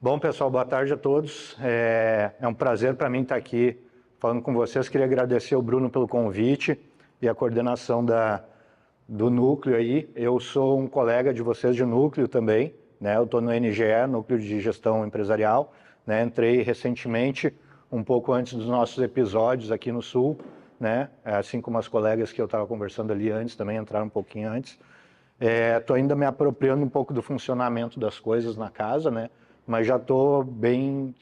Bom, pessoal, boa tarde a todos. É um prazer para mim estar aqui falando com vocês. Queria agradecer ao Bruno pelo convite e a coordenação do núcleo aí. Eu sou um colega de vocês de núcleo também, né? Eu estou no NGE, Núcleo de Gestão Empresarial, né? Entrei recentemente, um pouco antes dos nossos episódios aqui no Sul, né? Assim como as colegas que eu estava conversando ali antes também entraram um pouquinho antes. Estou ainda me apropriando um pouco do funcionamento das coisas na casa, né? Mas já estou bem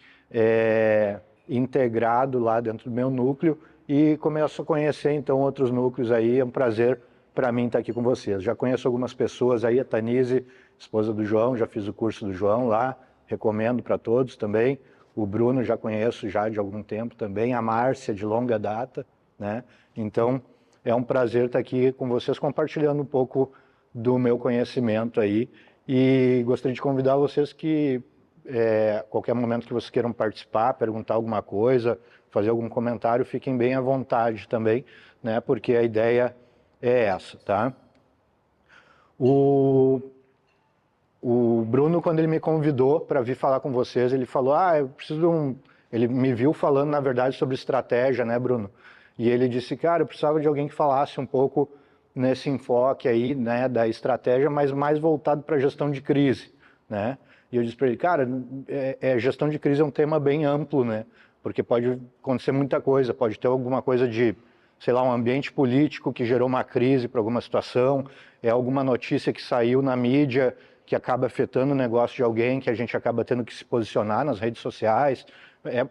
integrado lá dentro do meu núcleo e começo a conhecer então outros núcleos aí. É um prazer para mim estar aqui com vocês. Já conheço algumas pessoas aí, a Tanise, esposa do João, já fiz o curso do João lá, recomendo para todos também. O Bruno já conheço já de algum tempo também, a Márcia de longa data, né? Então é um prazer estar aqui com vocês compartilhando um pouco do meu conhecimento aí, e gostaria de convidar vocês que qualquer momento que vocês queiram participar, perguntar alguma coisa, fazer algum comentário, fiquem bem à vontade também, né? Porque a ideia é essa, tá? O Bruno, quando ele me convidou para vir falar com vocês, ele falou, eu preciso de um... Ele me viu falando, na verdade, sobre estratégia, né, Bruno? E ele disse, cara, eu precisava de alguém que falasse um pouco nesse enfoque aí, né, da estratégia, mas mais voltado para a gestão de crise, né? E eu disse para ele, cara, gestão de crise é um tema bem amplo, né? Porque pode acontecer muita coisa, pode ter alguma coisa de, sei lá, um ambiente político que gerou uma crise para alguma situação, alguma notícia que saiu na mídia que acaba afetando o negócio de alguém, que a gente acaba tendo que se posicionar nas redes sociais,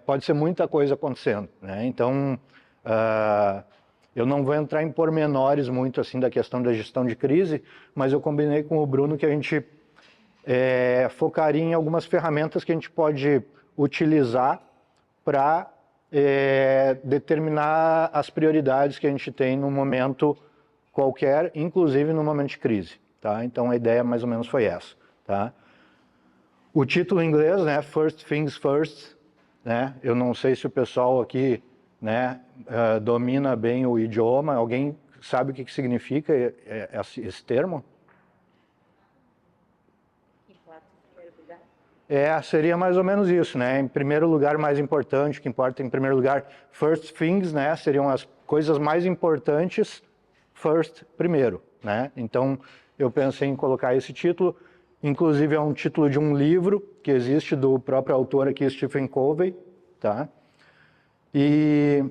pode ser muita coisa acontecendo, né? Então, eu não vou entrar em pormenores muito assim da questão da gestão de crise, mas eu combinei com o Bruno que a gente focaria em algumas ferramentas que a gente pode utilizar para determinar as prioridades que a gente tem no momento qualquer, inclusive no momento de crise, tá? Então a ideia mais ou menos foi essa, tá? O título em inglês, né, First Things First, né? Eu não sei se o pessoal aqui, né, domina bem o idioma. Alguém sabe o que significa esse termo? Seria mais ou menos isso, né? Em primeiro lugar, mais importante, o que importa em primeiro lugar, first things, né? Seriam as coisas mais importantes, first, primeiro, né? Então, eu pensei em colocar esse título, inclusive é um título de um livro que existe do próprio autor aqui, Stephen Covey, tá? E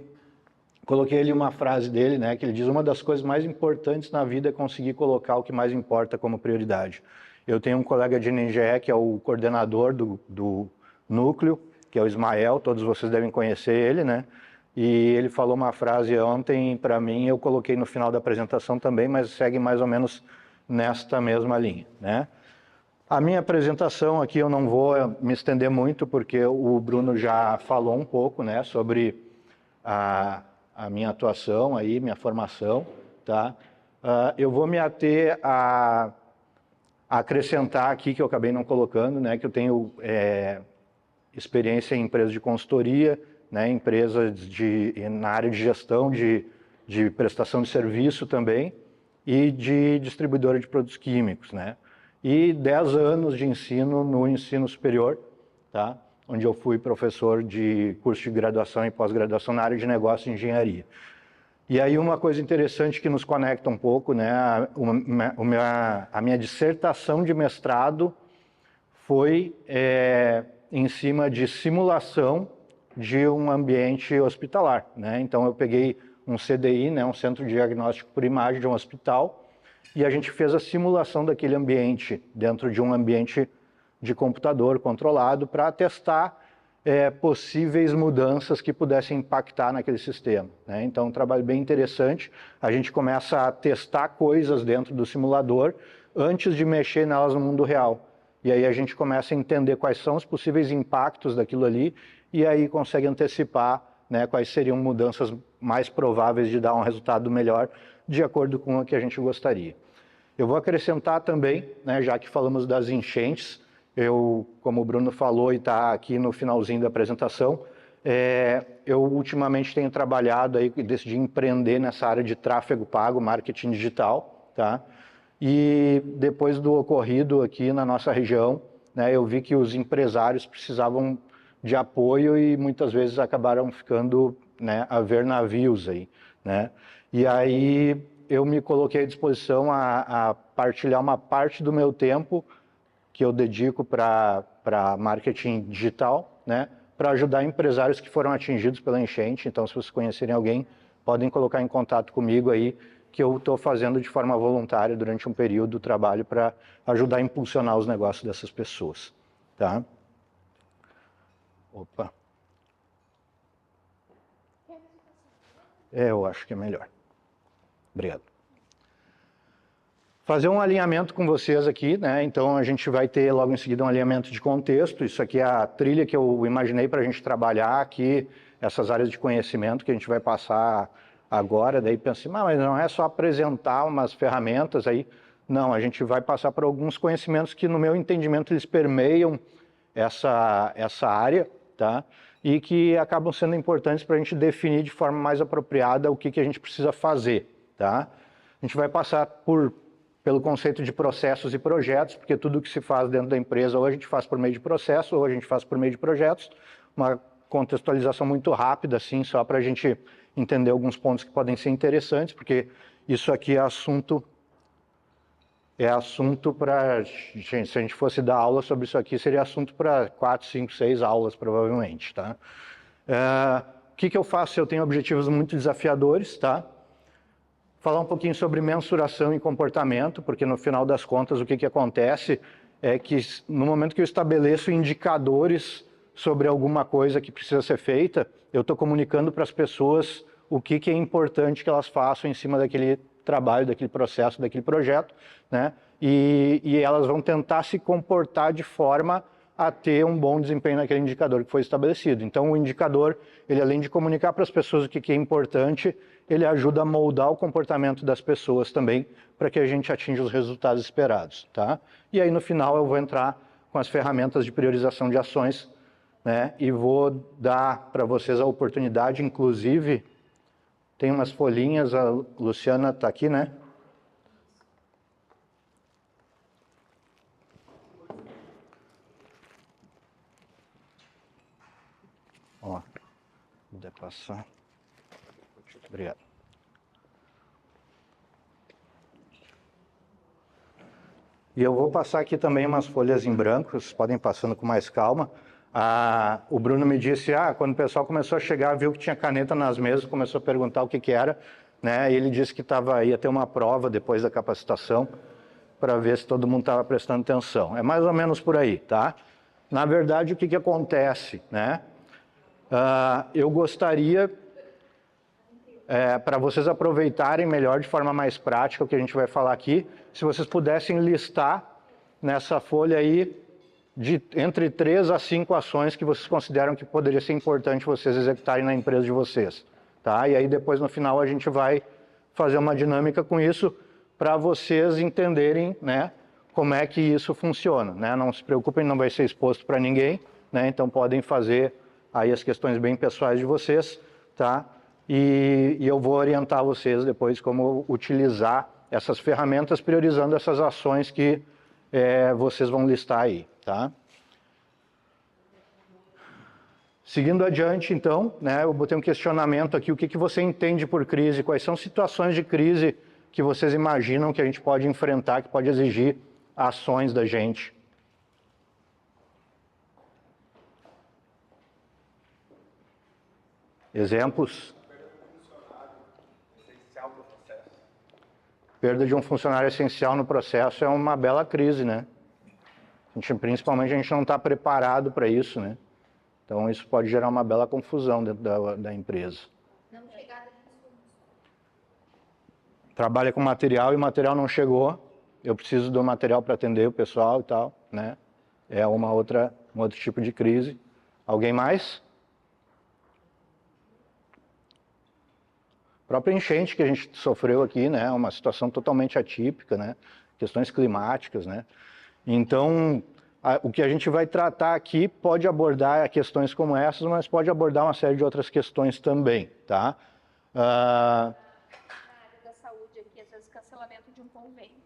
coloquei ali uma frase dele, né? Que ele diz, uma das coisas mais importantes na vida é conseguir colocar o que mais importa como prioridade. Eu tenho um colega de NGE, que é o coordenador do núcleo, que é o Ismael, todos vocês devem conhecer ele, né? E ele falou uma frase ontem para mim, eu coloquei no final da apresentação também, mas segue mais ou menos nesta mesma linha, né? A minha apresentação aqui eu não vou me estender muito, porque o Bruno já falou um pouco, né, sobre a minha atuação aí, minha formação, tá? Eu vou me ater a acrescentar aqui, que eu acabei não colocando, né, que eu tenho experiência em empresas de consultoria, né, empresas na área de gestão, de prestação de serviço também, e de distribuidora de produtos químicos, né? E 10 anos de ensino no ensino superior, tá? Onde eu fui professor de curso de graduação e pós-graduação na área de negócio e engenharia. E aí uma coisa interessante que nos conecta um pouco, né? A minha dissertação de mestrado foi em cima de simulação de um ambiente hospitalar, né? Então eu peguei um CDI, né, um Centro de Diagnóstico por Imagem de um hospital, e a gente fez a simulação daquele ambiente dentro de um ambiente de computador controlado para testar possíveis mudanças que pudessem impactar naquele sistema, né? Então, um trabalho bem interessante. A gente começa a testar coisas dentro do simulador antes de mexer nelas no mundo real. E aí a gente começa a entender quais são os possíveis impactos daquilo ali, e aí consegue antecipar, né, quais seriam mudanças mais prováveis de dar um resultado melhor, de acordo com o que a gente gostaria. Eu vou acrescentar também, né, já que falamos das enchentes, como o Bruno falou e está aqui no finalzinho da apresentação, eu ultimamente tenho trabalhado aí, decidi empreender nessa área de tráfego pago, marketing digital, tá? E depois do ocorrido aqui na nossa região, né, eu vi que os empresários precisavam de apoio e muitas vezes acabaram ficando, né, a ver navios aí, né? E aí eu me coloquei à disposição a partilhar uma parte do meu tempo que eu dedico para marketing digital, né, para ajudar empresários que foram atingidos pela enchente. Então, se vocês conhecerem alguém, podem colocar em contato comigo aí, que eu estou fazendo de forma voluntária durante um período do trabalho para ajudar a impulsionar os negócios dessas pessoas, tá? Opa. Eu acho que é melhor. Obrigado. Fazer um alinhamento com vocês aqui, né? Então a gente vai ter logo em seguida um alinhamento de contexto. Isso aqui é a trilha que eu imaginei para a gente trabalhar aqui, essas áreas de conhecimento que a gente vai passar agora. Daí pensei, mas não é só apresentar umas ferramentas aí. Não, a gente vai passar por alguns conhecimentos que, no meu entendimento, eles permeiam essa área, tá? E que acabam sendo importantes para a gente definir de forma mais apropriada o que a gente precisa fazer, tá? A gente vai passar pelo conceito de processos e projetos, porque tudo que se faz dentro da empresa ou a gente faz por meio de processo ou a gente faz por meio de projetos. Uma contextualização muito rápida, assim, só para a gente entender alguns pontos que podem ser interessantes, porque isso aqui é assunto para... Se a gente fosse dar aula sobre isso aqui, seria assunto para 4, 5, 6 aulas, provavelmente, tá? O que eu faço? Eu tenho objetivos muito desafiadores, tá? Falar um pouquinho sobre mensuração e comportamento, porque no final das contas o que acontece é que no momento que eu estabeleço indicadores sobre alguma coisa que precisa ser feita, eu estou comunicando para as pessoas o que é importante que elas façam em cima daquele trabalho, daquele processo, daquele projeto, né? E elas vão tentar se comportar de forma a ter um bom desempenho naquele indicador que foi estabelecido. Então, o indicador, ele além de comunicar para as pessoas o que é importante, ele ajuda a moldar o comportamento das pessoas também, para que a gente atinja os resultados esperados, tá? E aí, no final, eu vou entrar com as ferramentas de priorização de ações, né? E vou dar para vocês a oportunidade, inclusive, tem umas folhinhas, a Luciana está aqui, né? Ó, se puder passar. Obrigado. E eu vou passar aqui também umas folhas em branco, vocês podem ir passando com mais calma. O Bruno me disse, quando o pessoal começou a chegar, viu que tinha caneta nas mesas, começou a perguntar o que era, né? E ele disse que ia ter uma prova depois da capacitação, para ver se todo mundo estava prestando atenção. É mais ou menos por aí, tá? Na verdade, o que acontece, né? Eu gostaria, para vocês aproveitarem melhor, de forma mais prática, o que a gente vai falar aqui, se vocês pudessem listar nessa folha aí, entre 3 a 5 ações que vocês consideram que poderia ser importante vocês executarem na empresa de vocês, tá? E aí depois, no final, a gente vai fazer uma dinâmica com isso, para vocês entenderem, né, como é que isso funciona, né? Não se preocupem, não vai ser exposto para ninguém, né? Então podem fazer aí as questões bem pessoais de vocês, tá? E eu vou orientar vocês depois como utilizar essas ferramentas, priorizando essas ações que vocês vão listar aí, tá? Seguindo adiante, então, né, eu botei um questionamento aqui, o que você entende por crise, quais são situações de crise que vocês imaginam que a gente pode enfrentar, que pode exigir ações da gente? Exemplos? Perda de um funcionário essencial no processo é uma bela crise, né? Principalmente a gente não está preparado para isso, né? Então isso pode gerar uma bela confusão dentro da empresa. Trabalha com material e o material não chegou, eu preciso do material para atender o pessoal e tal, né? É um outro tipo de crise. Alguém mais? A própria enchente que a gente sofreu aqui, né? Uma situação totalmente atípica, né? Questões climáticas, né? Então, o que a gente vai tratar aqui pode abordar questões como essas, mas pode abordar uma série de outras questões também, tá? Na área da saúde aqui, às vezes, cancelamento de um convênio,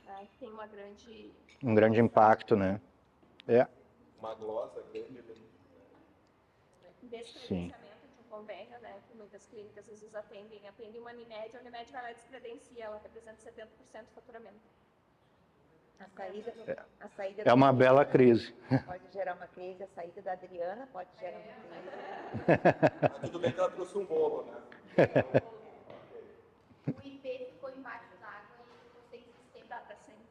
né? Tem um grande impacto, né? Uma glosa grande. Desse credenciamento de um convênio, né, que muitas clínicas às vezes atendem uma Unimed, a Unimed vai lá e descredencia, ela representa 70% do faturamento. A saída É uma bela crise. pode gerar uma crise, a saída da Adriana pode gerar uma crise. Mas tudo bem que ela trouxe um bolo, né? O IP ficou embaixo d'água e ficou sem sistema. Dá para sempre.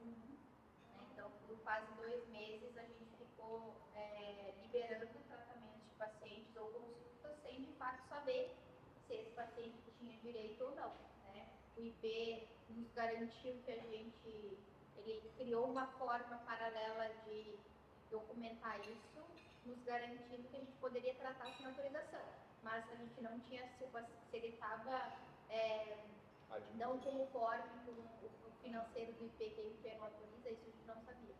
Então, por quase 2 meses, a gente ficou liberando tratamento de pacientes ou consultas sem, de fato, saber se esse paciente tinha direito ou não, né? O IP nos garantiu que ele criou uma forma paralela de documentar isso, nos garantindo que a gente poderia tratar sem autorização. Mas a gente não tinha, se ele estava não conforme com o financeiro do IP que a gente não autoriza, isso a gente não sabia.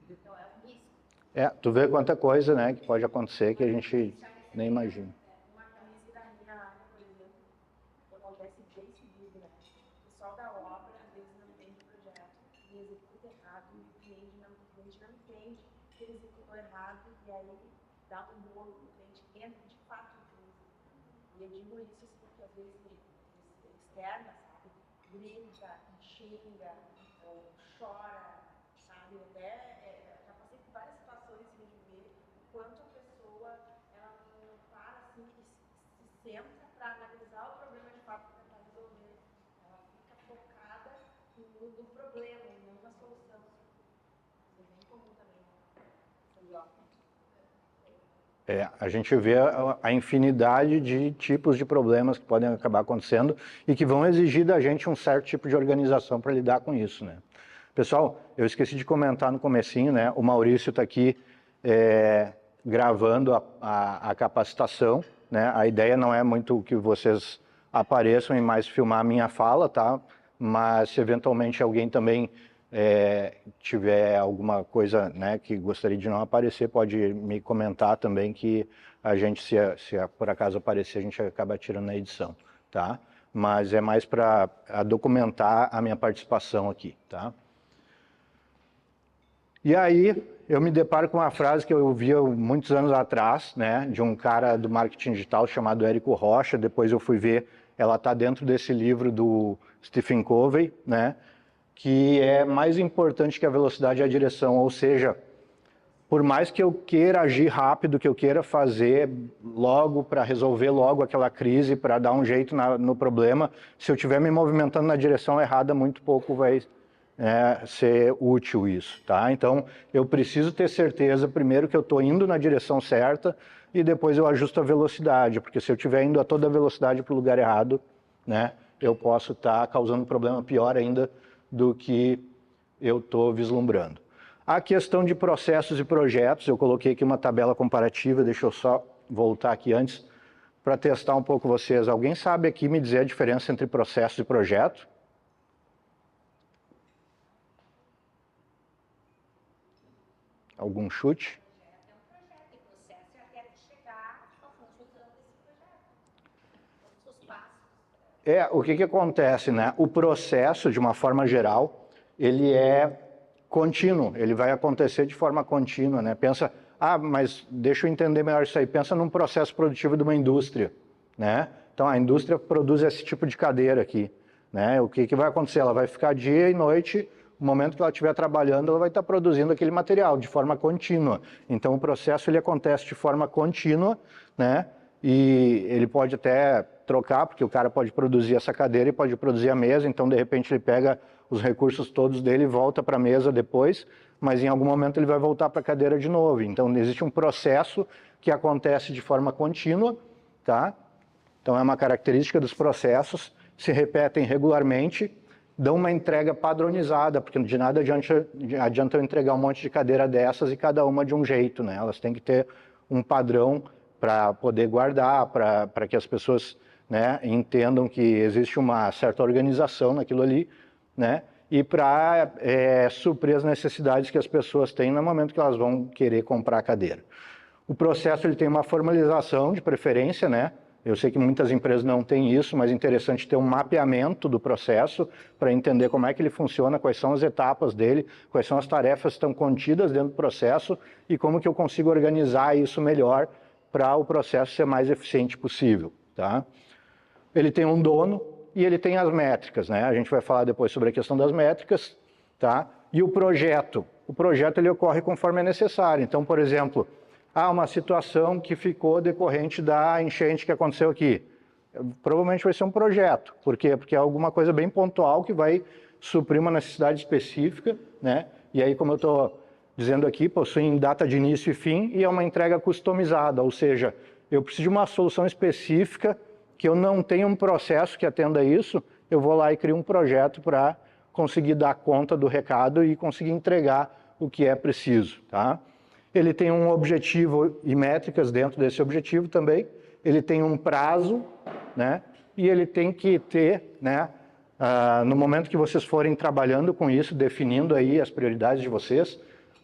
Então é um risco. Tu vê quanta coisa, né, que pode acontecer que a gente nem imagina. Uma camisa da minha área, por exemplo, acontece bem seguido, né? O pessoal da obra, às vezes, não entende o projeto e executa errado, e o cliente não entende que ele executou errado, e aí dá um bolo, o cliente entra de fato em crise. E eu digo isso assim, porque às vezes ele externa, sabe? Grita, xinga, ou chora, sabe? Até já passei por várias situações de ver o quanto a pessoa ela não para assim e se senta para analisar o problema de fato e tentar resolver. Ela fica focada no problema e não na solução. Isso é bem comum também. A gente vê a infinidade de tipos de problemas que podem acabar acontecendo e que vão exigir da gente um certo tipo de organização para lidar com isso, né? Pessoal, eu esqueci de comentar no comecinho, né? O Maurício está aqui gravando a capacitação, né? A ideia não é muito que vocês apareçam e mais filmar a minha fala, tá? Mas se eventualmente alguém também tiver alguma coisa, né, que gostaria de não aparecer, pode me comentar também que a gente, se por acaso aparecer, a gente acaba tirando na edição, tá? Mas é mais para documentar a minha participação aqui, tá? E aí eu me deparo com uma frase que eu ouvi muitos anos atrás, né, de um cara do marketing digital chamado Érico Rocha. Depois eu fui ver, ela está dentro desse livro do Stephen Covey, né, que é mais importante que a velocidade é a direção, ou seja, por mais que eu queira agir rápido, que eu queira fazer logo para resolver logo aquela crise, para dar um jeito no problema, se eu estiver me movimentando na direção errada, muito pouco vai ser útil isso, tá? Então, eu preciso ter certeza, primeiro, que eu estou indo na direção certa e depois eu ajusto a velocidade, porque se eu estiver indo a toda velocidade para o lugar errado, né, eu posso estar causando um problema pior ainda do que eu estou vislumbrando. A questão de processos e projetos, eu coloquei aqui uma tabela comparativa, deixa eu só voltar aqui antes, para testar um pouco vocês. Alguém sabe aqui me dizer a diferença entre processo e projeto? Algum chute? É um projeto, e processo é até chegar à conclusão desse projeto. Todos os passos. O que acontece, né? O processo, de uma forma geral, ele é contínuo, ele vai acontecer de forma contínua, né? Pensa, mas deixa eu entender melhor isso aí, pensa num processo produtivo de uma indústria, né? Então a indústria produz esse tipo de cadeira aqui, né? O que vai acontecer? Ela vai ficar dia e noite, no momento que ela estiver trabalhando, ela vai estar produzindo aquele material de forma contínua. Então o processo ele acontece de forma contínua, né? E ele pode até trocar, porque o cara pode produzir essa cadeira e pode produzir a mesa, então de repente ele pega os recursos todos dele e volta para a mesa depois, mas em algum momento ele vai voltar para a cadeira de novo. Então existe um processo que acontece de forma contínua, tá? Então é uma característica dos processos, se repetem regularmente, dão uma entrega padronizada, porque de nada adianta eu entregar um monte de cadeira dessas e cada uma de um jeito, né? Elas têm que ter um padrão para poder guardar, para que as pessoas, né, entendam que existe uma certa organização naquilo ali, né, e para suprir as necessidades que as pessoas têm no momento que elas vão querer comprar a cadeira. O processo ele tem uma formalização de preferência, né, Eu sei que muitas empresas não têm isso, mas é interessante ter um mapeamento do processo para entender como é que ele funciona, quais são as etapas dele, quais são as tarefas que estão contidas dentro do processo e como que eu consigo organizar isso melhor para o processo ser mais eficiente possível, tá? Ele tem um dono e ele tem as métricas, né? A gente vai falar depois sobre a questão das métricas, tá? E o projeto ele ocorre conforme é necessário. Então, por exemplo, uma situação que ficou decorrente da enchente que aconteceu aqui. Provavelmente vai ser um projeto. Por quê? Porque é alguma coisa bem pontual que vai suprir uma necessidade específica, né? E aí, como eu estou dizendo aqui, possui data de início e fim e é uma entrega customizada, ou seja, eu preciso de uma solução específica que eu não tenho um processo que atenda isso, eu vou lá e crio um projeto para conseguir dar conta do recado e conseguir entregar o que é preciso, tá? Ele tem um objetivo e métricas dentro desse objetivo também, ele tem um prazo, né? E ele tem que ter, né? No momento que vocês forem trabalhando com isso, definindo aí as prioridades de vocês,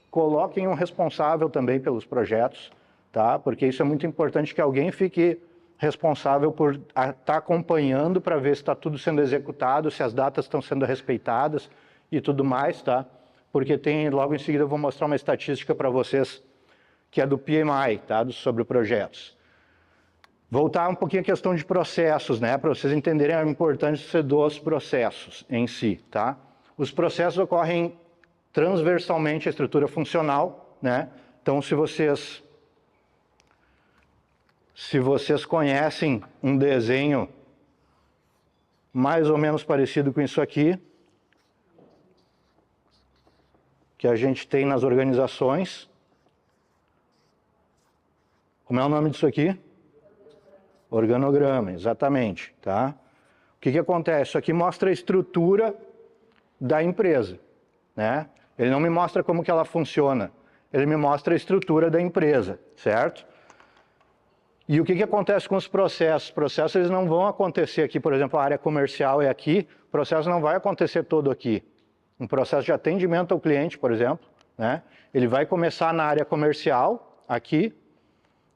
coloquem um responsável também pelos projetos, tá? Porque isso é muito importante que alguém fique responsável por estar acompanhando para ver se está tudo sendo executado, se as datas estão sendo respeitadas e tudo mais, tá? Porque logo em seguida eu vou mostrar uma estatística para vocês que é do PMI, tá? Sobre projetos. Voltar um pouquinho à questão de processos, né? Para vocês entenderem a importância dos processos em si, tá? Os processos ocorrem transversalmente à estrutura funcional, né? Então, se vocês conhecem um desenho mais ou menos parecido com isso aqui, que a gente tem nas organizações. Como é o nome disso aqui? Organograma, exatamente, tá? O que acontece? Isso aqui mostra a estrutura da empresa, né? Ele não me mostra como que ela funciona, ele me mostra a estrutura da empresa, certo? E o que acontece com os processos? Os processos eles não vão acontecer aqui, por exemplo, a área comercial é aqui, o processo não vai acontecer todo aqui. Um processo de atendimento ao cliente, por exemplo, né? Ele vai começar na área comercial, aqui,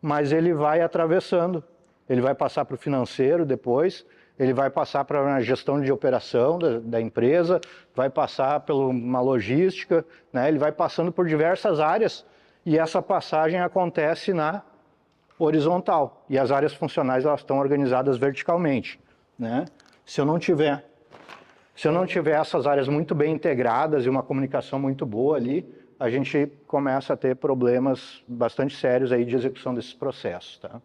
mas ele vai atravessando. Ele vai passar para o financeiro depois, ele vai passar para a gestão de operação da empresa, vai passar por uma logística, né? Ele vai passando por diversas áreas e essa passagem acontece na horizontal. E as áreas funcionais elas estão organizadas verticalmente, né? Se eu não tiver essas áreas muito bem integradas e uma comunicação muito boa ali, a gente começa a ter problemas bastante sérios aí de execução desses processos, tá?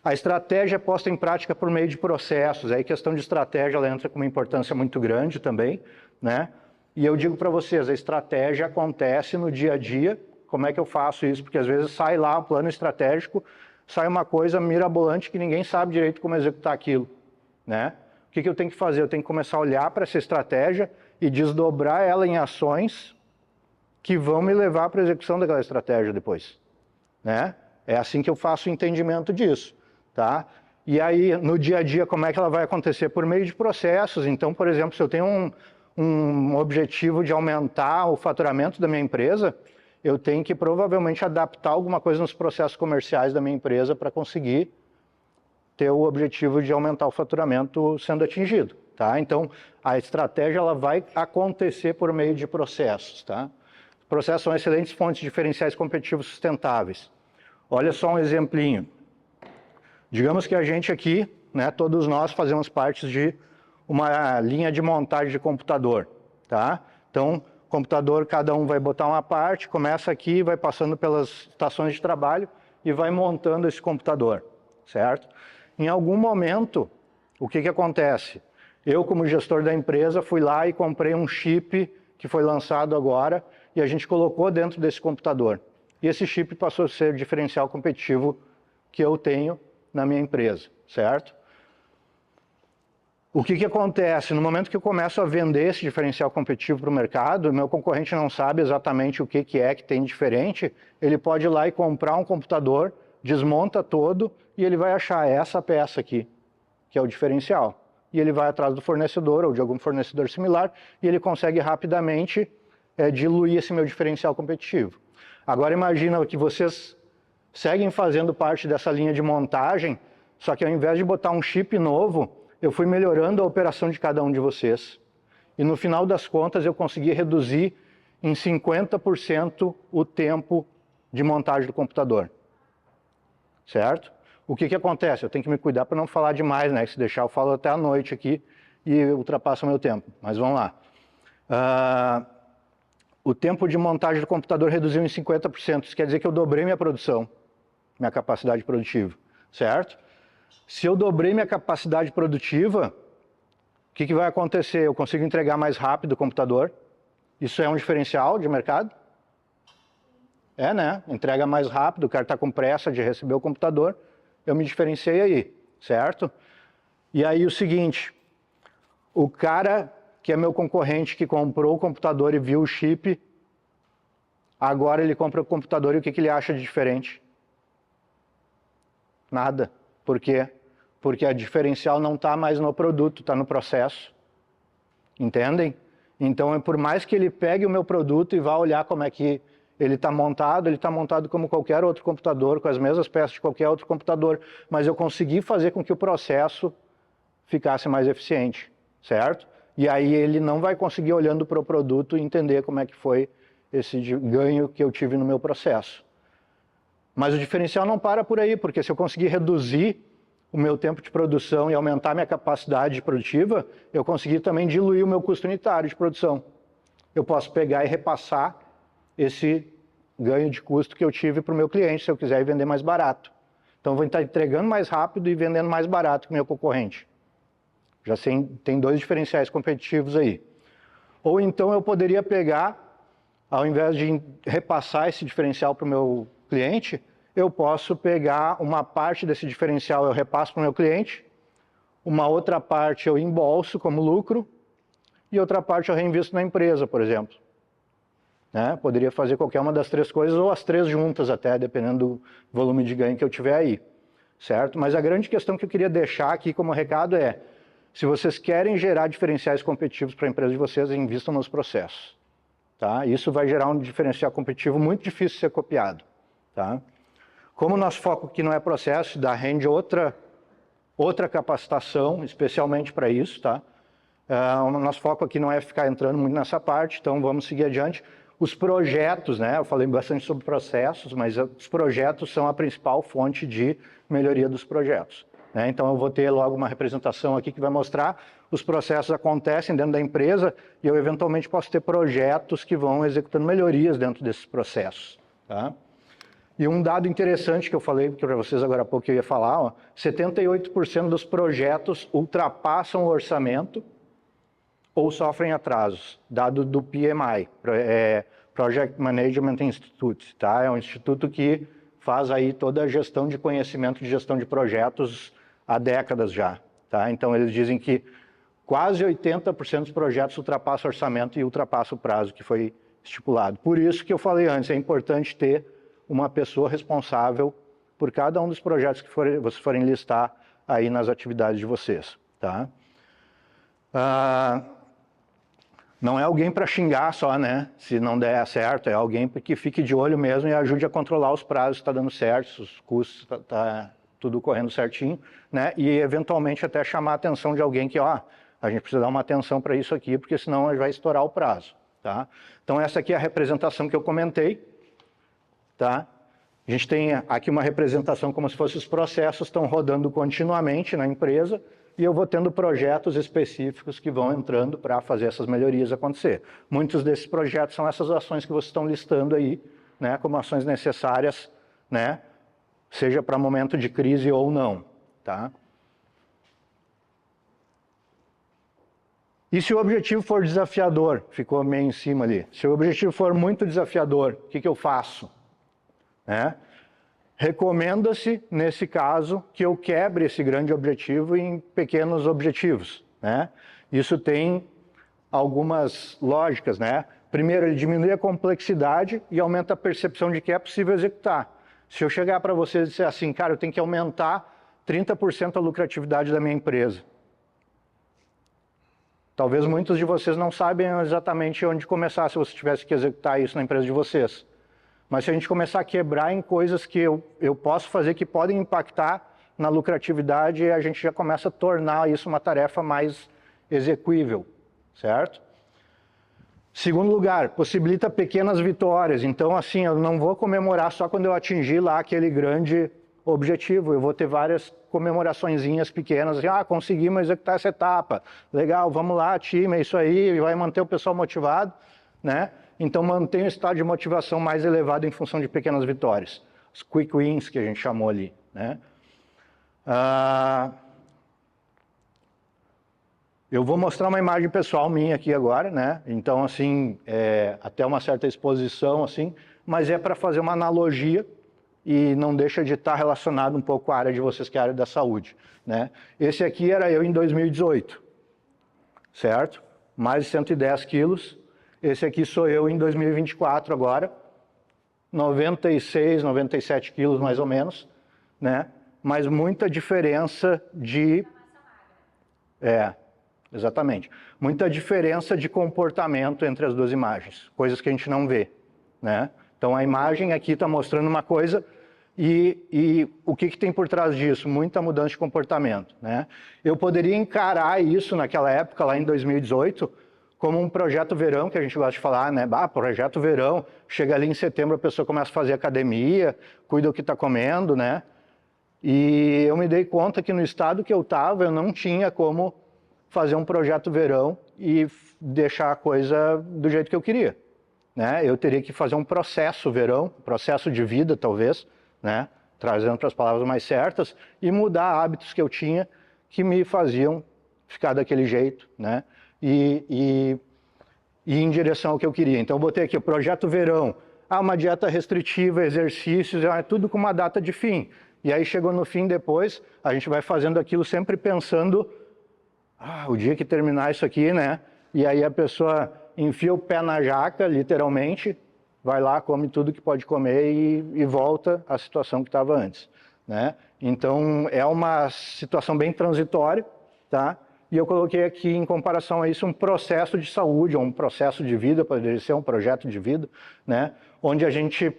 A estratégia é posta em prática por meio de processos. Aí a questão de estratégia ela entra com uma importância muito grande também, né? E eu digo para vocês, a estratégia acontece no dia a dia. Como é que eu faço isso? Porque às vezes sai lá um plano estratégico, sai uma coisa mirabolante que ninguém sabe direito como executar aquilo, né? O que eu tenho que fazer? Eu tenho que começar a olhar para essa estratégia e desdobrar ela em ações que vão me levar para a execução daquela estratégia depois, né? É assim que eu faço o entendimento disso, tá? E aí, no dia a dia, como é que ela vai acontecer? Por meio de processos. Então, por exemplo, se eu tenho um objetivo de aumentar o faturamento da minha empresa, eu tenho que provavelmente adaptar alguma coisa nos processos comerciais da minha empresa para conseguir ter o objetivo de aumentar o faturamento sendo atingido, tá? Então, a estratégia ela vai acontecer por meio de processos, tá? Processos são excelentes fontes de diferenciais competitivos sustentáveis. Olha só um exemplinho. Digamos que a gente aqui, né, todos nós fazemos parte de uma linha de montagem de computador, tá? Então, computador, cada um vai botar uma parte, começa aqui, vai passando pelas estações de trabalho e vai montando esse computador, certo? Em algum momento, o que acontece? Eu, como gestor da empresa, fui lá e comprei um chip que foi lançado agora e a gente colocou dentro desse computador. E esse chip passou a ser o diferencial competitivo que eu tenho na minha empresa, certo? O que acontece? No momento que eu começo a vender esse diferencial competitivo para o mercado, meu concorrente não sabe exatamente o que é que tem diferente, ele pode ir lá e comprar um computador, desmonta todo e ele vai achar essa peça aqui, que é o diferencial. E ele vai atrás do fornecedor ou de algum fornecedor similar e ele consegue rapidamente diluir esse meu diferencial competitivo. Agora imagina que vocês seguem fazendo parte dessa linha de montagem, Só que ao invés de botar um chip novo, eu fui melhorando a operação de cada um de vocês. E no final das contas eu consegui reduzir em 50% o tempo de montagem do computador. Certo? O que acontece? Eu tenho que me cuidar para não falar demais, né? Se deixar eu falo até a noite aqui e ultrapasso o meu tempo. Mas vamos lá. O tempo de montagem do computador reduziu em 50%. Isso quer dizer que eu dobrei minha produção, minha capacidade produtiva. Certo? Se eu dobrei minha capacidade produtiva, o que vai acontecer? Eu consigo entregar mais rápido o computador. Isso é um diferencial de mercado? É, né? Entrega mais rápido, o cara está com pressa de receber o computador, eu me diferenciei aí, certo? E aí o seguinte, o cara que é meu concorrente, que comprou o computador e viu o chip, agora ele compra o computador e o que ele acha de diferente? Nada. Por quê? Porque a diferencial não está mais no produto, está no processo. Entendem? Então, por mais que ele pegue o meu produto e vá olhar como é que ele está montado como qualquer outro computador, com as mesmas peças de qualquer outro computador, mas eu consegui fazer com que o processo ficasse mais eficiente, certo? E aí ele não vai conseguir, olhando para o produto, entender como é que foi esse ganho que eu tive no meu processo. Mas o diferencial não para por aí, porque se eu conseguir reduzir o meu tempo de produção e aumentar minha capacidade produtiva, eu consegui também diluir o meu custo unitário de produção. Eu posso pegar e repassar esse ganho de custo que eu tive para o meu cliente, se eu quiser vender mais barato. Então eu vou estar entregando mais rápido e vendendo mais barato que o meu concorrente. Já tem dois diferenciais competitivos aí. Ou então eu poderia pegar, ao invés de repassar esse diferencial para o meu cliente, eu posso pegar uma parte desse diferencial, eu repasso para o meu cliente, uma outra parte eu embolso como lucro, e outra parte eu reinvisto na empresa, por exemplo. Né? Poderia fazer qualquer uma das três coisas, ou as três juntas até, dependendo do volume de ganho que eu tiver aí. Certo? Mas a grande questão que eu queria deixar aqui como recado é, se vocês querem gerar diferenciais competitivos para a empresa de vocês, invistam nos processos. Tá? Isso vai gerar um diferencial competitivo muito difícil de ser copiado. Tá? Como o nosso foco aqui não é processo, rende outra capacitação, especialmente para isso. Tá? O nosso foco aqui não é ficar entrando muito nessa parte, então vamos seguir adiante. Os projetos, né? Eu falei bastante sobre processos, mas os projetos são a principal fonte de melhoria dos projetos. Né? Então eu vou ter logo uma representação aqui que vai mostrar os processos acontecem dentro da empresa e eu eventualmente posso ter projetos que vão executando melhorias dentro desses processos. Tá? E um dado interessante que eu falei para vocês agora há pouco que eu ia falar, ó, 78% dos projetos ultrapassam o orçamento ou sofrem atrasos, dado do PMI, Project Management Institute, tá? É um instituto que faz aí toda a gestão de conhecimento de gestão de projetos há décadas já, tá? Então eles dizem que quase 80% dos projetos ultrapassam o orçamento e ultrapassam o prazo que foi estipulado. Por isso que eu falei antes, é importante ter uma pessoa responsável por cada um dos projetos que vocês forem listar aí nas atividades de vocês, tá? Não é alguém para xingar só, né? Se não der certo, é alguém que fique de olho mesmo e ajude a controlar os prazos, se está dando certo, se os custos está tudo correndo certinho, né? E eventualmente até chamar a atenção de alguém que, ó, a gente precisa dar uma atenção para isso aqui, porque senão vai estourar o prazo, tá? Então essa aqui é a representação que eu comentei, tá? A gente tem aqui uma representação como se fossem os processos estão rodando continuamente na empresa, e eu vou tendo projetos específicos que vão entrando para fazer essas melhorias acontecer. Muitos desses projetos são essas ações que vocês estão listando aí, né, como ações necessárias, né, seja para momento de crise ou não. Tá? E se o objetivo for desafiador, ficou meio em cima ali, se o objetivo for muito desafiador, o que eu faço? Né? Recomenda-se, nesse caso, que eu quebre esse grande objetivo em pequenos objetivos. Né? Isso tem algumas lógicas. Né? Primeiro, ele diminui a complexidade e aumenta a percepção de que é possível executar. Se eu chegar para vocês e dizer assim, cara, eu tenho que aumentar 30% a lucratividade da minha empresa. Talvez muitos de vocês não sabem exatamente onde começar se você tivesse que executar isso na empresa de vocês. Mas se a gente começar a quebrar em coisas que eu posso fazer que podem impactar na lucratividade, a gente já começa a tornar isso uma tarefa mais execuível, certo? Segundo lugar, possibilita pequenas vitórias. Então, assim, eu não vou comemorar só quando eu atingir lá aquele grande objetivo. Eu vou ter várias comemoraçõezinhas pequenas. Assim, conseguimos executar essa etapa. Legal, vamos lá, time, é isso aí. Vai manter o pessoal motivado, né? Então, mantém o estado de motivação mais elevado em função de pequenas vitórias. Os quick wins, que a gente chamou ali, né? Eu vou mostrar uma imagem pessoal minha aqui agora, né? Então, assim, até uma certa exposição, assim, mas é para fazer uma analogia e não deixa de estar relacionado um pouco com a área de vocês, que é a área da saúde, né? Esse aqui era eu em 2018, certo? Mais de 110 quilos. Esse aqui sou eu em 2024 agora, 96, 97 quilos mais ou menos, né? Mas muita diferença de... Exatamente. Muita diferença de comportamento entre as duas imagens, coisas que a gente não vê, né? Então a imagem aqui está mostrando uma coisa e o que tem por trás disso? Muita mudança de comportamento, né? Eu poderia encarar isso naquela época, lá em 2018, como um projeto verão, que a gente gosta de falar, né? Projeto verão, chega ali em setembro, a pessoa começa a fazer academia, cuida do que está comendo, né? E eu me dei conta que no estado que eu estava, eu não tinha como fazer um projeto verão e deixar a coisa do jeito que eu queria, né? Eu teria que fazer um processo verão, processo de vida talvez, né? Trazendo para as palavras mais certas, e mudar hábitos que eu tinha que me faziam ficar daquele jeito, né? E ir em direção ao que eu queria. Então eu botei aqui o projeto verão, uma dieta restritiva, exercícios, tudo com uma data de fim. E aí chegou no fim depois, a gente vai fazendo aquilo sempre pensando, o dia que terminar isso aqui, né? E aí a pessoa enfia o pé na jaca, literalmente, vai lá, come tudo que pode comer e volta à situação que estava antes, né? Então é uma situação bem transitória, tá? E eu coloquei aqui, em comparação a isso, um processo de saúde, ou um processo de vida, poderia ser um projeto de vida, né? Onde a gente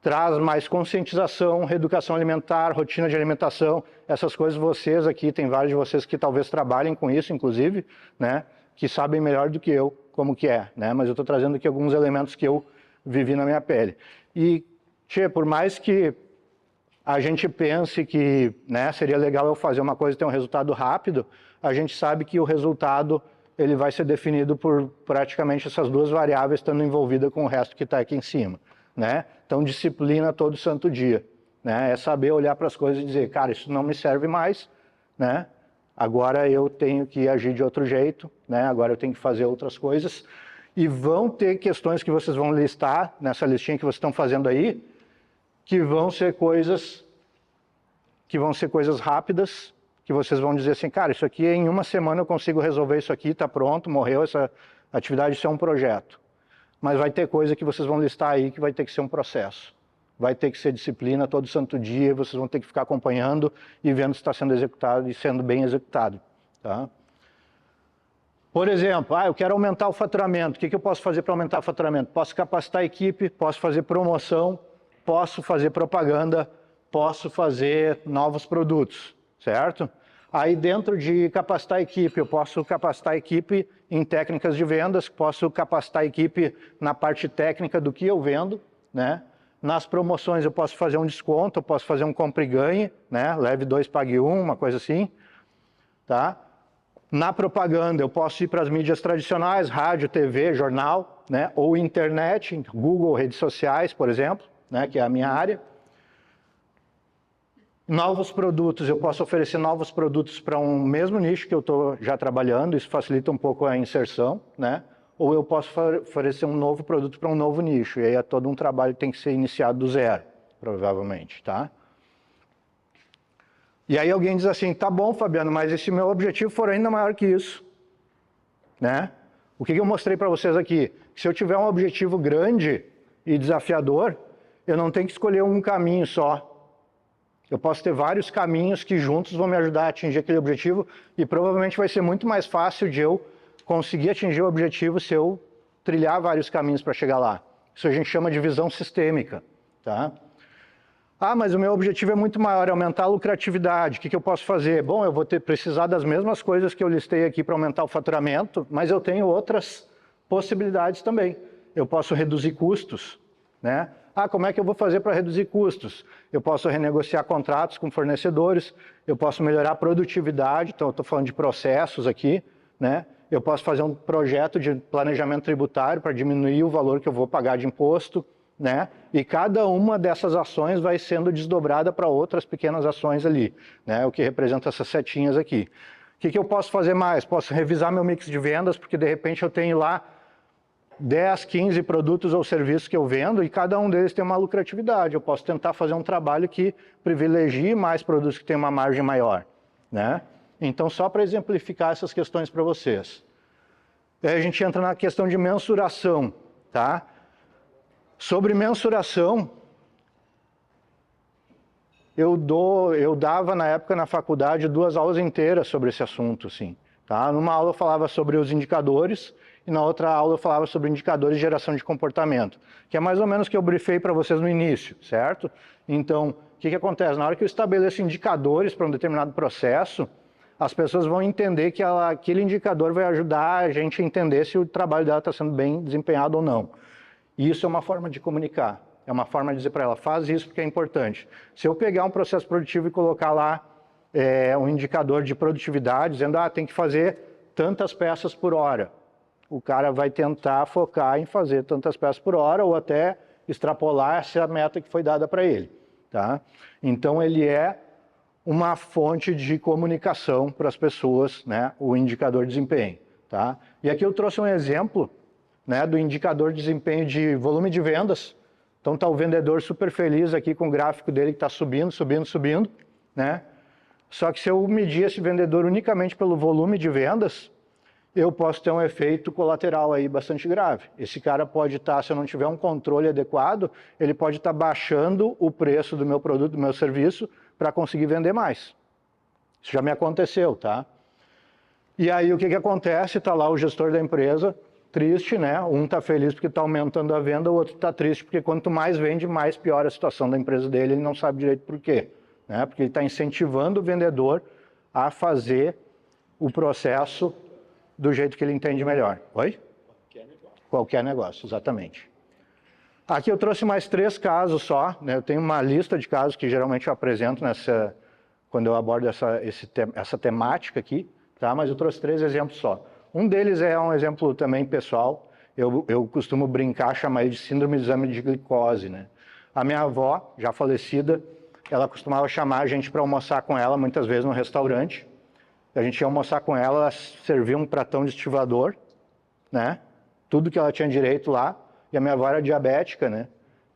traz mais conscientização, reeducação alimentar, rotina de alimentação, essas coisas vocês aqui, tem vários de vocês que talvez trabalhem com isso, inclusive, né? Que sabem melhor do que eu como que é, né? Mas eu estou trazendo aqui alguns elementos que eu vivi na minha pele. E, por mais que a gente pense que, né, seria legal eu fazer uma coisa e ter um resultado rápido, a gente sabe que o resultado ele vai ser definido por praticamente essas duas variáveis estando envolvida com o resto que está aqui em cima, né? Então, disciplina todo santo dia, né? É saber olhar para as coisas e dizer, cara, isso não me serve mais, né? Agora eu tenho que agir de outro jeito, né? Agora eu tenho que fazer outras coisas. E vão ter questões que vocês vão listar nessa listinha que vocês estão fazendo aí, que vão ser coisas rápidas, que vocês vão dizer assim, cara, isso aqui em uma semana eu consigo resolver isso aqui, está pronto, morreu essa atividade, isso é um projeto. Mas vai ter coisa que vocês vão listar aí que vai ter que ser um processo. Vai ter que ser disciplina todo santo dia, vocês vão ter que ficar acompanhando e vendo se está sendo executado e sendo bem executado, tá? Por exemplo, eu quero aumentar o faturamento. O que eu posso fazer para aumentar o faturamento? Posso capacitar a equipe, posso fazer promoção, posso fazer propaganda, posso fazer novos produtos, certo? Aí dentro de capacitar a equipe, eu posso capacitar a equipe em técnicas de vendas, posso capacitar a equipe na parte técnica do que eu vendo, né? Nas promoções eu posso fazer um desconto, eu posso fazer um compre e ganhe, né? Leve 2, pague 1, uma coisa assim, tá? Na propaganda eu posso ir para as mídias tradicionais, rádio, TV, jornal, né? Ou internet, Google, redes sociais, por exemplo, né? Que é a minha área. Novos produtos, eu posso oferecer novos produtos para um mesmo nicho que eu estou já trabalhando, isso facilita um pouco a inserção, né? Ou eu posso oferecer um novo produto para um novo nicho, e aí é todo um trabalho que tem que ser iniciado do zero, provavelmente, tá? E aí alguém diz assim, tá bom, Fabiano, mas e se meu objetivo for ainda maior que isso, né? O que eu mostrei para vocês aqui? Se eu tiver um objetivo grande e desafiador, eu não tenho que escolher um caminho só. Eu posso ter vários caminhos que juntos vão me ajudar a atingir aquele objetivo e provavelmente vai ser muito mais fácil de eu conseguir atingir o objetivo se eu trilhar vários caminhos para chegar lá. Isso a gente chama de visão sistêmica, tá? Ah, mas o meu objetivo é muito maior, é aumentar a lucratividade. O que eu posso fazer? Bom, eu vou precisar das mesmas coisas que eu listei aqui para aumentar o faturamento, mas eu tenho outras possibilidades também. Eu posso reduzir custos, né? Ah, como é que eu vou fazer para reduzir custos? Eu posso renegociar contratos com fornecedores, eu posso melhorar a produtividade, então eu estou falando de processos aqui, né? Eu posso fazer um projeto de planejamento tributário para diminuir o valor que eu vou pagar de imposto, né? E cada uma dessas ações vai sendo desdobrada para outras pequenas ações ali, né? O que representa essas setinhas aqui. O que eu posso fazer mais? Posso revisar meu mix de vendas, porque de repente eu tenho lá 10, 15 produtos ou serviços que eu vendo e cada um deles tem uma lucratividade. Eu posso tentar fazer um trabalho que privilegie mais produtos que têm uma margem maior, né? Então, só para exemplificar essas questões para vocês. Aí a gente entra na questão de mensuração, tá? Sobre mensuração, eu dava na época na faculdade 2 aulas inteiras sobre esse assunto, assim, tá? Numa aula eu falava sobre os indicadores e na outra aula eu falava sobre indicadores de geração de comportamento, que é mais ou menos o que eu briefei para vocês no início, certo? Então, o que acontece? Na hora que eu estabeleço indicadores para um determinado processo, as pessoas vão entender que aquele indicador vai ajudar a gente a entender se o trabalho dela está sendo bem desempenhado ou não. E isso é uma forma de comunicar, é uma forma de dizer para ela, faz isso porque é importante. Se eu pegar um processo produtivo e colocar lá um indicador de produtividade, dizendo, tem que fazer tantas peças por hora, o cara vai tentar focar em fazer tantas peças por hora ou até extrapolar essa meta que foi dada para ele, tá? Então, ele é uma fonte de comunicação para as pessoas, né, o indicador de desempenho, tá? E aqui eu trouxe um exemplo, né, do indicador de desempenho de volume de vendas. Então está o vendedor super feliz aqui com o gráfico dele que está subindo, subindo, subindo, né? Só que se eu medir esse vendedor unicamente pelo volume de vendas, eu posso ter um efeito colateral aí bastante grave. Esse cara pode estar, se eu não tiver um controle adequado, ele pode estar baixando o preço do meu produto, do meu serviço, para conseguir vender mais. Isso já me aconteceu, tá? E aí o que acontece? Está lá o gestor da empresa, triste, né? Um está feliz porque está aumentando a venda, o outro está triste porque quanto mais vende, mais piora a situação da empresa dele, ele não sabe direito por quê, né? Porque ele está incentivando o vendedor a fazer o processo do jeito que ele entende melhor. Oi? Qualquer negócio, exatamente. Aqui eu trouxe mais 3 casos só, né? Eu tenho uma lista de casos que geralmente eu apresento quando eu abordo essa temática aqui, tá? Mas eu trouxe 3 exemplos só. Um deles é um exemplo também pessoal, eu costumo brincar, chamar ele de síndrome de exame de glicose, né? A minha avó, já falecida, ela costumava chamar a gente para almoçar com ela, muitas vezes no restaurante. A gente ia almoçar com ela, ela servia um pratão de estivador, né? Tudo que ela tinha direito lá, e a minha avó era diabética, né?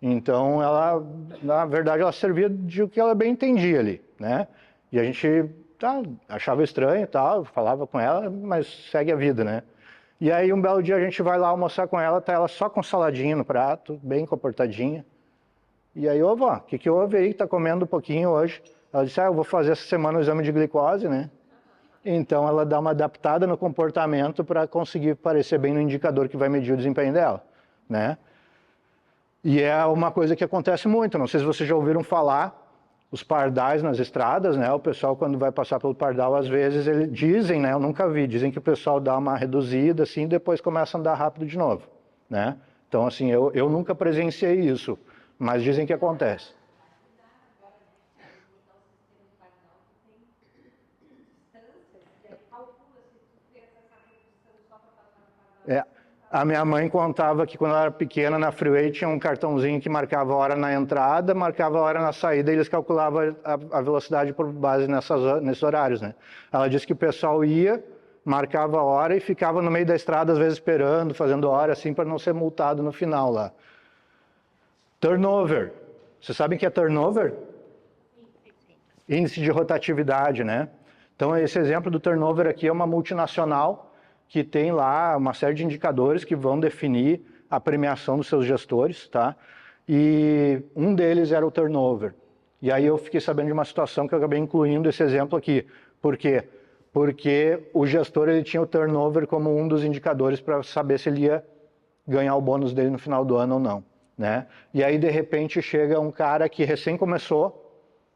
Então, ela, na verdade, ela servia de o que ela bem entendia ali, né? E a gente achava estranho e tal, falava com ela, mas segue a vida, né? E aí, um belo dia, a gente vai lá almoçar com ela, tá ela só com saladinha no prato, bem comportadinha. E aí, ô vó, o que houve aí? Tá comendo um pouquinho hoje? Ela disse, eu vou fazer essa semana o exame de glicose, né? Então, ela dá uma adaptada no comportamento para conseguir parecer bem no indicador que vai medir o desempenho dela, né? E é uma coisa que acontece muito, não sei se vocês já ouviram falar, os pardais nas estradas, né? O pessoal quando vai passar pelo pardal, às vezes, eles dizem, né? Eu nunca vi, dizem que o pessoal dá uma reduzida, assim, e depois começa a andar rápido de novo, né? Então, assim, eu nunca presenciei isso, mas dizem que acontece. A minha mãe contava que quando ela era pequena, na freeway, tinha um cartãozinho que marcava a hora na entrada, marcava a hora na saída, e eles calculavam a velocidade por base nesses horários, né? Ela disse que o pessoal ia, marcava a hora e ficava no meio da estrada, às vezes esperando, fazendo hora, assim, para não ser multado no final lá. Turnover. Vocês sabem o que é turnover? Índice de rotatividade, né? Então, esse exemplo do turnover aqui é uma multinacional que tem lá uma série de indicadores que vão definir a premiação dos seus gestores, tá? E um deles era o turnover. E aí eu fiquei sabendo de uma situação que eu acabei incluindo esse exemplo aqui. Por quê? Porque o gestor ele tinha o turnover como um dos indicadores para saber se ele ia ganhar o bônus dele no final do ano ou não, né? E aí, de repente, chega um cara que recém começou,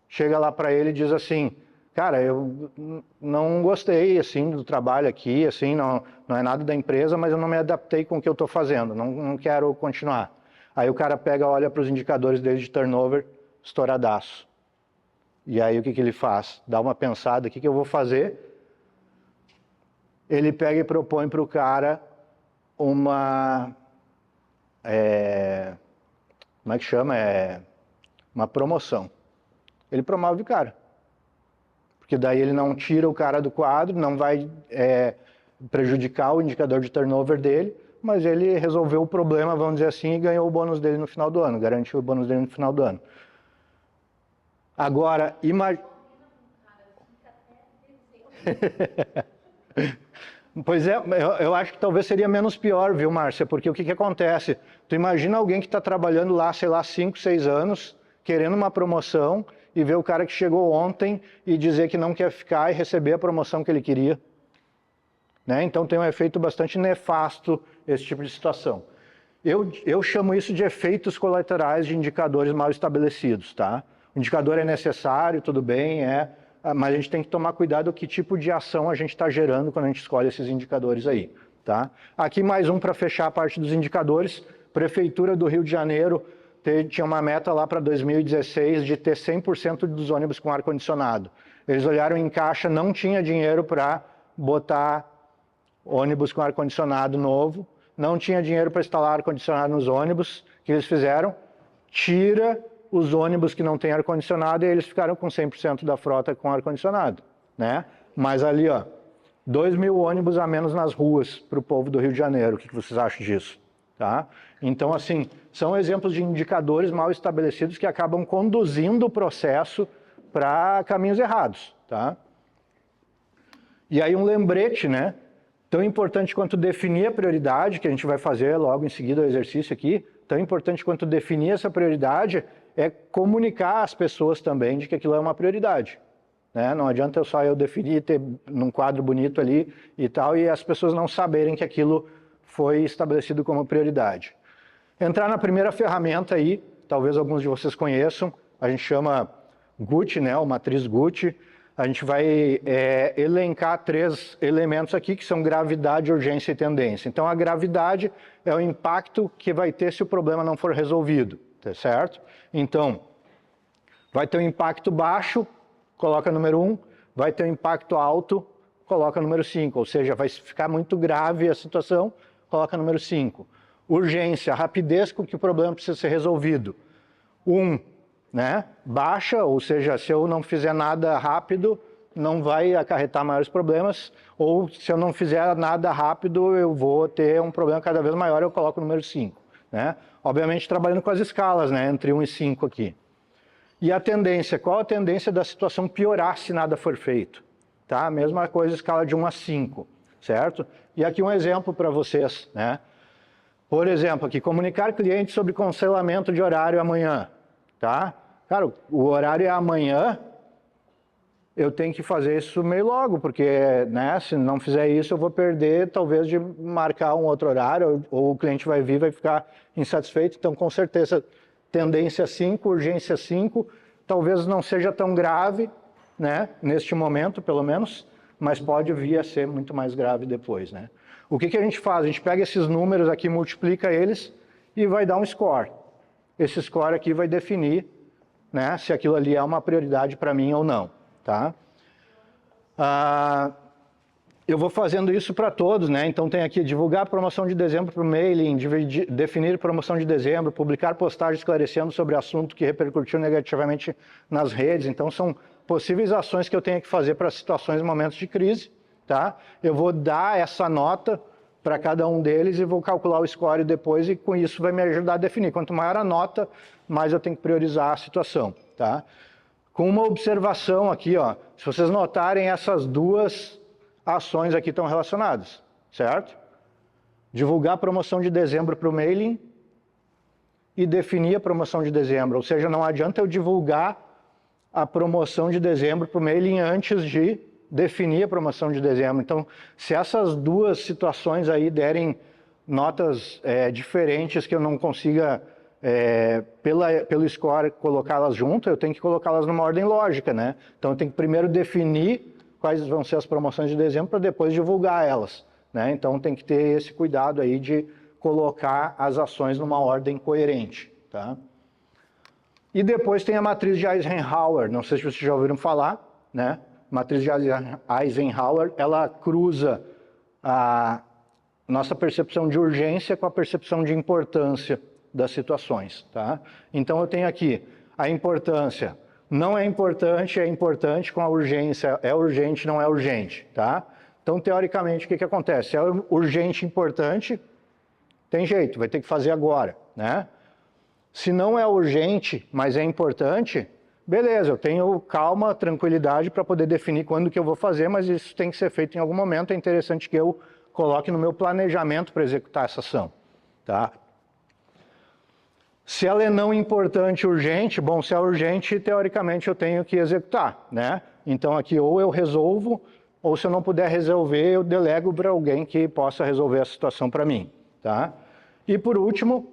chega lá para ele e diz assim, cara, eu não gostei, assim, do trabalho aqui, assim, não é nada da empresa, mas eu não me adaptei com o que eu estou fazendo, não quero continuar. Aí o cara pega, olha para os indicadores dele de turnover, estouradaço. E aí o que ele faz? Dá uma pensada, o que eu vou fazer? Ele pega e propõe para o cara uma... como é que chama? Uma promoção. Ele promove o cara. Porque daí ele não tira o cara do quadro, não vai prejudicar o indicador de turnover dele, mas ele resolveu o problema, vamos dizer assim, e ganhou o bônus dele no final do ano, garantiu o bônus dele no final do ano. Agora, imagina... Pois é, eu acho que talvez seria menos pior, viu, Márcia? Porque o que acontece? Tu imagina alguém que está trabalhando lá, sei lá, 5, 6 anos, querendo uma promoção, e ver o cara que chegou ontem e dizer que não quer ficar e receber a promoção que ele queria. Né? Então tem um efeito bastante nefasto esse tipo de situação. Eu chamo isso de efeitos colaterais de indicadores mal estabelecidos. Tá? O indicador é necessário, tudo bem, mas a gente tem que tomar cuidado com que tipo de ação a gente está gerando quando a gente escolhe esses indicadores aí. Tá? Aqui mais um para fechar a parte dos indicadores. Prefeitura do Rio de Janeiro tinha uma meta lá para 2016 de ter 100% dos ônibus com ar-condicionado. Eles olharam em caixa, não tinha dinheiro para botar ônibus com ar-condicionado novo, não tinha dinheiro para instalar ar-condicionado nos ônibus. O que eles fizeram? Tira os ônibus que não têm ar-condicionado e eles ficaram com 100% da frota com ar-condicionado. Né? Mas ali, ó, 2.000 ônibus a menos nas ruas para o povo do Rio de Janeiro. O que vocês acham disso? Tá? Então, assim, são exemplos de indicadores mal estabelecidos que acabam conduzindo o processo para caminhos errados. Tá? E aí um lembrete, né? Tão importante quanto definir a prioridade, que a gente vai fazer logo em seguida o exercício aqui, tão importante quanto definir essa prioridade é comunicar às pessoas também de que aquilo é uma prioridade. Né? Não adianta só eu definir, ter num quadro bonito ali e tal, e as pessoas não saberem que aquilo foi estabelecido como prioridade. Entrar na primeira ferramenta aí, talvez alguns de vocês conheçam, a gente chama GUT, né, ou matriz GUT. A gente vai elencar 3 elementos aqui, que são gravidade, urgência e tendência. Então, a gravidade é o impacto que vai ter se o problema não for resolvido, tá certo? Então, vai ter um impacto baixo, coloca número 1, vai ter um impacto alto, coloca número 5, ou seja, vai ficar muito grave a situação, coloca número 5. Urgência, rapidez com que o problema precisa ser resolvido. 1, né? Baixa, ou seja, se eu não fizer nada rápido, não vai acarretar maiores problemas, ou se eu não fizer nada rápido, eu vou ter um problema cada vez maior, eu coloco o número 5. Né? Obviamente trabalhando com as escalas, né? Entre 1 e 5 aqui. E a tendência, qual a tendência da situação piorar se nada for feito? Tá? Mesma coisa, escala de 1 a 5, certo? E aqui um exemplo para vocês, né? Por exemplo, aqui, comunicar cliente sobre cancelamento de horário amanhã, tá? Cara, o horário é amanhã, eu tenho que fazer isso meio logo, porque, né, se não fizer isso, eu vou perder, talvez, de marcar um outro horário, ou o cliente vai vir e vai ficar insatisfeito. Então, com certeza, tendência 5, urgência 5, talvez não seja tão grave, né, neste momento, pelo menos, mas pode vir a ser muito mais grave depois, né? O que a gente faz? A gente pega esses números aqui, multiplica eles e vai dar um score. Esse score aqui vai definir, né, se aquilo ali é uma prioridade para mim ou não. Tá? Eu vou fazendo isso para todos, né? Então tem aqui divulgar promoção de dezembro para o mailing, definir promoção de dezembro, publicar postagem esclarecendo sobre assunto que repercutiu negativamente nas redes. Então são possíveis ações que eu tenho que fazer para situações e momentos de crise. Tá? Eu vou dar essa nota para cada um deles e vou calcular o score depois, e com isso vai me ajudar a definir. Quanto maior a nota, mais eu tenho que priorizar a situação. Tá? Com uma observação aqui, ó, se vocês notarem, essas duas ações aqui estão relacionadas, certo? Divulgar a promoção de dezembro para o mailing e definir a promoção de dezembro. Ou seja, não adianta eu divulgar a promoção de dezembro para o mailing antes de definir a promoção de dezembro. Então, se essas duas situações aí derem notas diferentes, que eu não consiga pelo score colocá-las juntas, eu tenho que colocá-las numa ordem lógica, né? Então eu tenho que primeiro definir quais vão ser as promoções de dezembro para depois divulgar elas, né? Então tem que ter esse cuidado aí de colocar as ações numa ordem coerente, tá? E depois tem a matriz de Eisenhower, não sei se vocês já ouviram falar, né? A matriz de Eisenhower, ela cruza a nossa percepção de urgência com a percepção de importância das situações, tá? Então eu tenho aqui a importância, não é importante com a urgência, é urgente, não é urgente, tá? Então teoricamente o que acontece? É urgente, importante, tem jeito, vai ter que fazer agora, né? Se não é urgente, mas é importante, beleza, eu tenho calma, tranquilidade para poder definir quando que eu vou fazer, mas isso tem que ser feito em algum momento, é interessante que eu coloque no meu planejamento para executar essa ação, tá? Se ela é não importante, urgente, bom, se é urgente, teoricamente eu tenho que executar, né? Então aqui ou eu resolvo, ou se eu não puder resolver, eu delego para alguém que possa resolver a situação para mim, tá? E por último,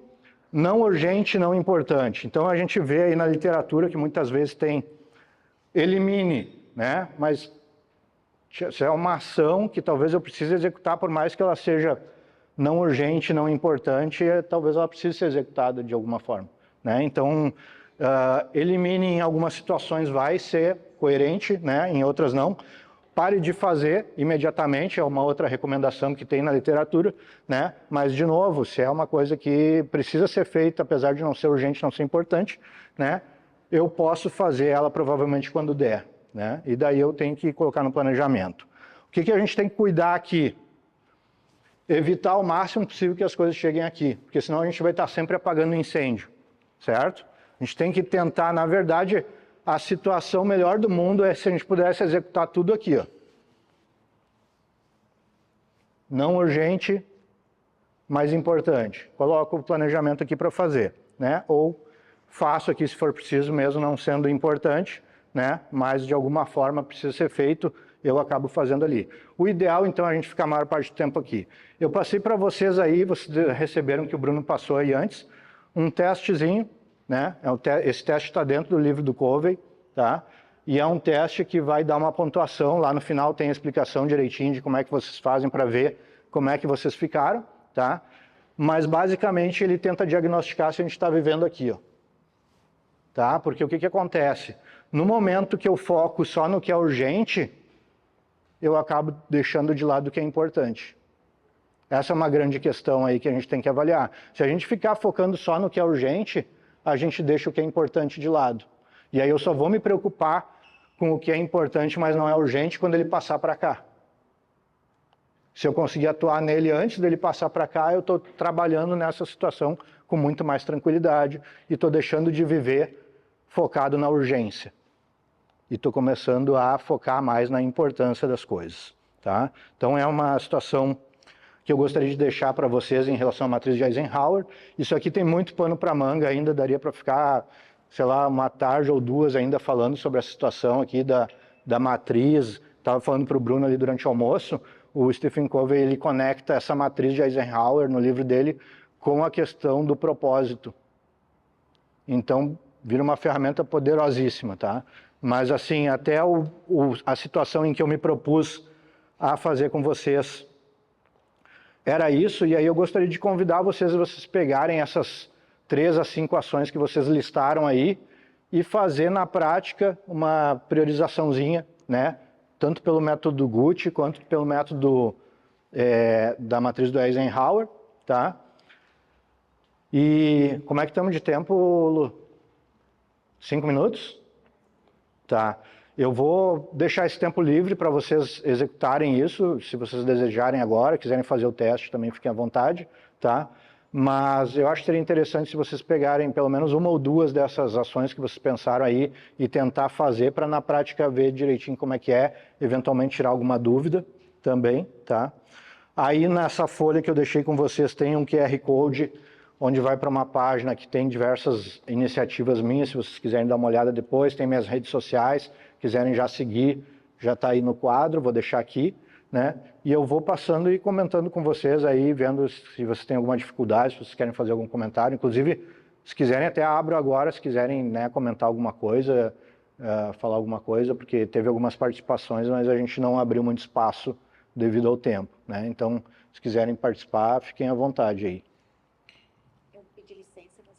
não urgente, não importante. Então a gente vê aí na literatura que muitas vezes tem elimine, né? Mas se é uma ação que talvez eu precise executar, por mais que ela seja não urgente, não importante, talvez ela precise ser executada de alguma forma, né? Então, elimine em algumas situações vai ser coerente, né? Em outras não. Pare de fazer imediatamente, é uma outra recomendação que tem na literatura, né? Mas, de novo, se é uma coisa que precisa ser feita, apesar de não ser urgente, não ser importante, né? Eu posso fazer ela provavelmente quando der, né? E daí eu tenho que colocar no planejamento. O que a gente tem que cuidar aqui? Evitar o máximo possível que as coisas cheguem aqui, porque senão a gente vai estar sempre apagando incêndio, certo? A gente tem que tentar, na verdade, a situação melhor do mundo é se a gente pudesse executar tudo aqui, ó. Não urgente, mas importante. Coloco o planejamento aqui para fazer, né? Ou faço aqui se for preciso, mesmo não sendo importante, né? Mas de alguma forma precisa ser feito, eu acabo fazendo ali. O ideal, então, é a gente ficar a maior parte do tempo aqui. Eu passei para vocês aí, vocês receberam que o Bruno passou aí antes, um testezinho, né? Esse teste está dentro do livro do Covey, tá? E é um teste que vai dar uma pontuação, lá no final tem a explicação direitinho de como é que vocês fazem para ver como é que vocês ficaram, tá? Mas basicamente ele tenta diagnosticar se a gente está vivendo aqui, ó. Tá? Porque o que acontece? No momento que eu foco só no que é urgente, eu acabo deixando de lado o que é importante. Essa é uma grande questão aí que a gente tem que avaliar. Se a gente ficar focando só no que é urgente, a gente deixa o que é importante de lado. E aí eu só vou me preocupar com o que é importante, mas não é urgente, quando ele passar para cá. Se eu conseguir atuar nele antes dele passar para cá, eu estou trabalhando nessa situação com muito mais tranquilidade e estou deixando de viver focado na urgência. E estou começando a focar mais na importância das coisas, tá? Então é uma situação que eu gostaria de deixar para vocês em relação à matriz de Eisenhower. Isso aqui tem muito pano para manga ainda, daria para ficar, sei lá, uma tarde ou duas ainda falando sobre a situação aqui da matriz. Estava falando para o Bruno ali durante o almoço, o Stephen Covey, ele conecta essa matriz de Eisenhower no livro dele com a questão do propósito. Então, vira uma ferramenta poderosíssima, tá? Mas, assim, até a situação em que eu me propus a fazer com vocês era isso, e aí eu gostaria de convidar vocês pegarem essas 3 a 5 ações que vocês listaram aí e fazer na prática uma priorizaçãozinha, né? Tanto pelo método Gucci quanto pelo método da matriz do Eisenhower, tá? E como é que estamos de tempo, Lu? 5 minutos? Tá. Eu vou deixar esse tempo livre para vocês executarem isso, se vocês desejarem agora, quiserem fazer o teste, também fiquem à vontade, tá? Mas eu acho que seria interessante se vocês pegarem pelo menos 1 ou 2 dessas ações que vocês pensaram aí e tentar fazer para na prática ver direitinho como é que é, eventualmente tirar alguma dúvida também, tá? Aí nessa folha que eu deixei com vocês tem um QR Code onde vai para uma página que tem diversas iniciativas minhas, se vocês quiserem dar uma olhada depois, tem minhas redes sociais, quiserem já seguir, já está aí no quadro, vou deixar aqui, né? E eu vou passando e comentando com vocês aí, vendo se vocês têm alguma dificuldade, se vocês querem fazer algum comentário. Inclusive, Se quiserem, até abro agora, se quiserem, né, comentar alguma coisa, falar alguma coisa, porque teve algumas participações, mas a gente não abriu muito espaço devido ao tempo, né? Então, se quiserem participar, fiquem à vontade aí.